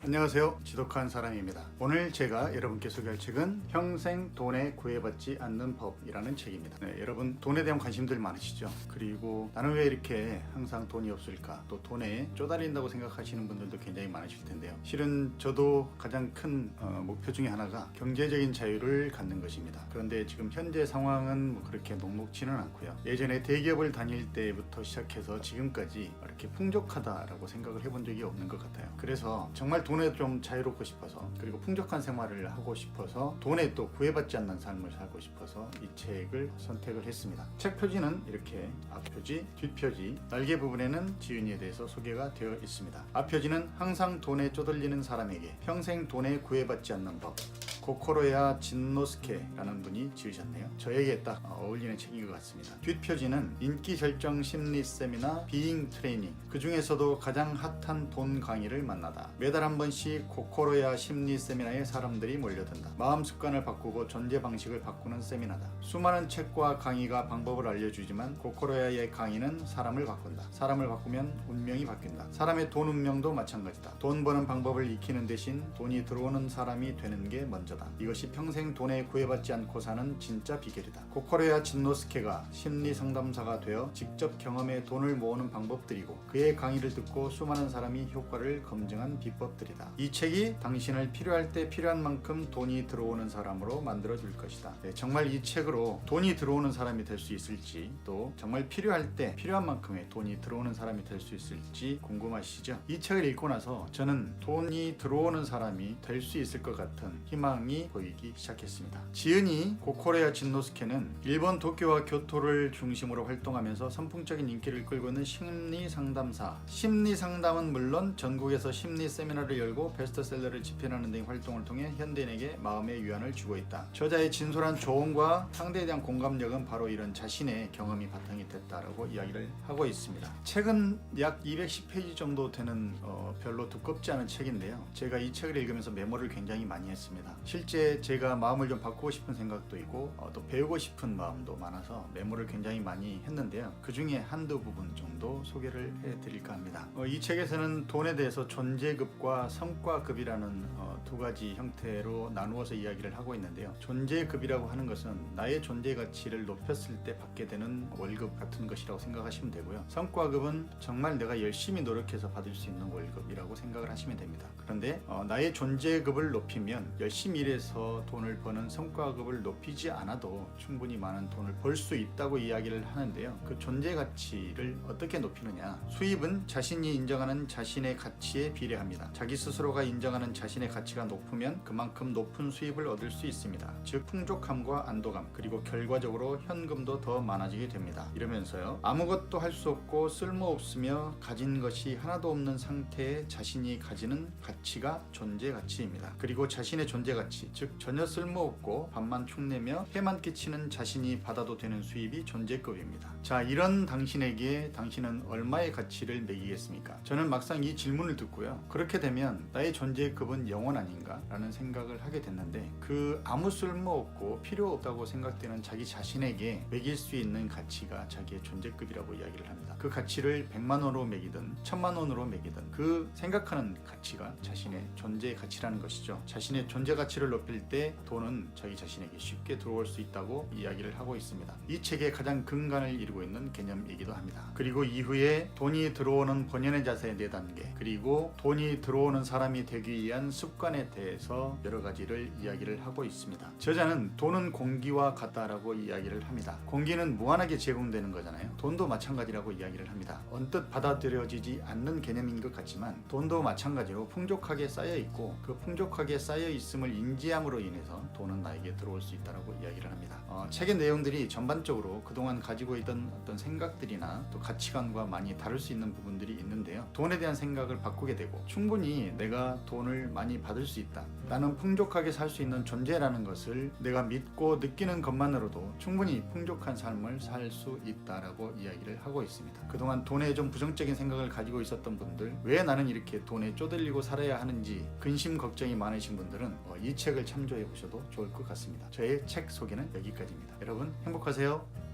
안녕하세요. 지독한 사람입니다. 오늘 제가 여러분께 소개할 책은 평생 돈에 구애받지 않는 법이라는 책입니다. 여러분 돈에 대한 관심들 많으시죠? 그리고 나는 왜 이렇게 항상 돈이 없을까? 또 돈에 쪼달린다고 생각하시는 분들도 굉장히 많으실 텐데요. 실은 저도 가장 큰 목표 중에 하나가 경제적인 자유를 갖는 것입니다. 그런데 지금 현재 상황은 뭐 그렇게 녹록지는 않고요. 예전에 대기업을 다닐 때부터 시작해서 지금까지 이렇게 풍족하다라고 생각을 해본 적이 없는 것 같아요. 그래서 정말 돈에 좀 자유롭고 싶어서, 그리고 풍족한 생활을 하고 싶어서, 돈에 또 구애받지 않는 삶을 살고 싶어서 이 책을 선택을 했습니다. 책 표지는 이렇게 앞표지, 뒷표지, 날개 부분에는 지은이에 대해서 소개가 되어 있습니다. 앞표지는 항상 돈에 쪼들리는 사람에게 평생 돈에 구애받지 않는 법, 고코로야 진노스케라는 분이 지으셨네요. 저에게 딱 어울리는 책인 것 같습니다. 뒷표지는 인기 결정 심리 세미나 비잉 트레이닝, 그 중에서도 가장 핫한 돈 강의를 만나다. 매달 한 번씩 고코로야 심리 세미나에 사람들이 몰려든다. 마음 습관을 바꾸고 존재 방식을 바꾸는 세미나다. 수많은 책과 강의가 방법을 알려주지만 고코로야의 강의는 사람을 바꾼다. 사람을 바꾸면 운명이 바뀐다. 사람의 돈 운명도 마찬가지다. 돈 버는 방법을 익히는 대신 돈이 들어오는 사람이 되는 게 먼저다. 이것이 평생 돈에 구애받지 않고 사는 진짜 비결이다. 고코로야 진노스케가 심리 상담사가 되어 직접 경험해 돈을 모으는 방법들이고, 그의 강의를 듣고 수많은 사람이 효과를 검증한 비법들이다. 이 책이 당신을 필요할 때 필요한 만큼 돈이 들어오는 사람으로 만들어 줄 것이다. 정말 이 책으로 돈이 들어오는 사람이 될 수 있을지, 또 정말 필요할 때 필요한 만큼의 돈이 들어오는 사람이 될 수 있을지 궁금하시죠? 이 책을 읽고 나서 저는 돈이 들어오는 사람이 될 수 있을 것 같은 희망이 보이기 시작했습니다. 지은이 고코로야 진노스케는 일본 도쿄와 교토를 중심으로 활동하면서 선풍적인 인기를 끌고 있는 심리 상담사. 심리 상담은 물론 전국에서 심리 세미나를 열고 베스트셀러를 집필하는 등 활동을 통해 현대인에게 마음의 위안을 주고 있다. 저자의 진솔한 조언과 상대에 대한 공감력은 바로 이런 자신의 경험이 바탕이 됐다라고 이야기를 하고 있습니다. 책은 약 210페이지 정도 되는 별로 두껍지 않은 책인데요. 제가 이 책을 읽으면서 메모를 굉장히 많이 했습니다. 실제 제가 마음을 좀 바꾸고 싶은 생각도 있고 또 배우고 싶은 마음도 많아서 메모를 굉장히 많이 했는데요. 그 중에 한두 부분 정도 소개를 해드릴까 합니다. 이 책에서는 돈에 대해서 존재급과 성과급이라는 두 가지 형태로 나누어서 이야기를 하고 있는데요. 존재급이라고 하는 것은 나의 존재 가치를 높였을 때 받게 되는 월급 같은 것이라고 생각하시면 되고요. 성과급은 정말 내가 열심히 노력해서 받을 수 있는 월급이라고 생각을 하시면 됩니다. 그런데 나의 존재급을 높이면 열심히 일해서 돈을 버는 성과급을 높이지 않아도 충분히 많은 돈을 벌 수 있다고 이야기를 하는데요. 그 존재 가치를 어떻게 높이느냐? 수입은 자신이 인정하는 자신의 가치에 비례합니다. 자기 스스로가 인정하는 자신의 가치가 높으면 그만큼 높은 수입을 얻을 수 있습니다. 즉 풍족함과 안도감, 그리고 결과적으로 현금도 더 많아지게 됩니다. 이러면서요, 아무것도 할 수 없고 쓸모없으며 가진 것이 하나도 없는 상태에 자신이 가지는 가치가 존재 가치입니다. 그리고 자신의 존재 가치, 즉 전혀 쓸모없고 밥만 축내며 해만 끼치는 자신이 받아도 되는 수입이 존재급입니다. 자, 이런 당신에게 당신은 얼마의 가치를 매기겠습니까? 저는 막상 이 질문을 듣고요, 그렇게 되면 나의 존재급은 영원 아닌가? 라는 생각을 하게 됐는데, 그 아무 쓸모없고 필요 없다고 생각되는 자기 자신에게 매길 수 있는 가치가 자기의 존재급이라고 이야기를 합니다. 그 가치를 100만 원으로 매기든 1000만 원으로 매기든 그 생각하는 가치가 자신의 존재 가치라는 것이죠. 자신의 존재 가치를 높일 때 돈은 자기 자신에게 쉽게 들어올 수 있다고 이야기를 하고 있습니다. 이 책의 가장 근간을 이루고 있는 개념이기도 합니다. 그리고 이후에 돈이 들어오는 본연의 자세 4단계, 그리고 돈이 들어오는 사람이 되기 위한 습관에 대해서 여러 가지를 이야기를 하고 있습니다. 저자는 돈은 공기와 같다라고 이야기를 합니다. 공기는 무한하게 제공되는 거잖아요. 돈도 마찬가지라고 이야기를 합니다. 언뜻 받아들여지지 않는 개념인 것 같지만 돈도 마찬가지로 풍족하게 쌓여 있고, 그 풍족하게 쌓여 있음을 인지함으로 인해서 돈은 나에게 들어올 수 있다고 이야기를 합니다. 책의 내용들이 전반적으로 그동안 가지고 있던 어떤 생각들이나 또 가치관과 많이 다를 수 있는 부분들이 있는데요. 돈에 대한 생각을 바꾸게 되고, 충분히 내가 돈을 많이 받을 수 있다, 나는 풍족하게 살 수 있는 존재라는 것을 내가 믿고 느끼는 것만으로도 충분히 풍족한 삶을 살 수 있다라고 이야기를 하고 있습니다. 그동안 돈에 좀 부정적인 생각을 가지고 있었던 분들, 왜 나는 이렇게 돈에 쪼들리고 살아야 하는지 근심 걱정이 많으신 분들은 이 책을 참조해 보셔도 좋을 것 같습니다. 저의 책 소개는 여기까지입니다. 여러분 행복하세요.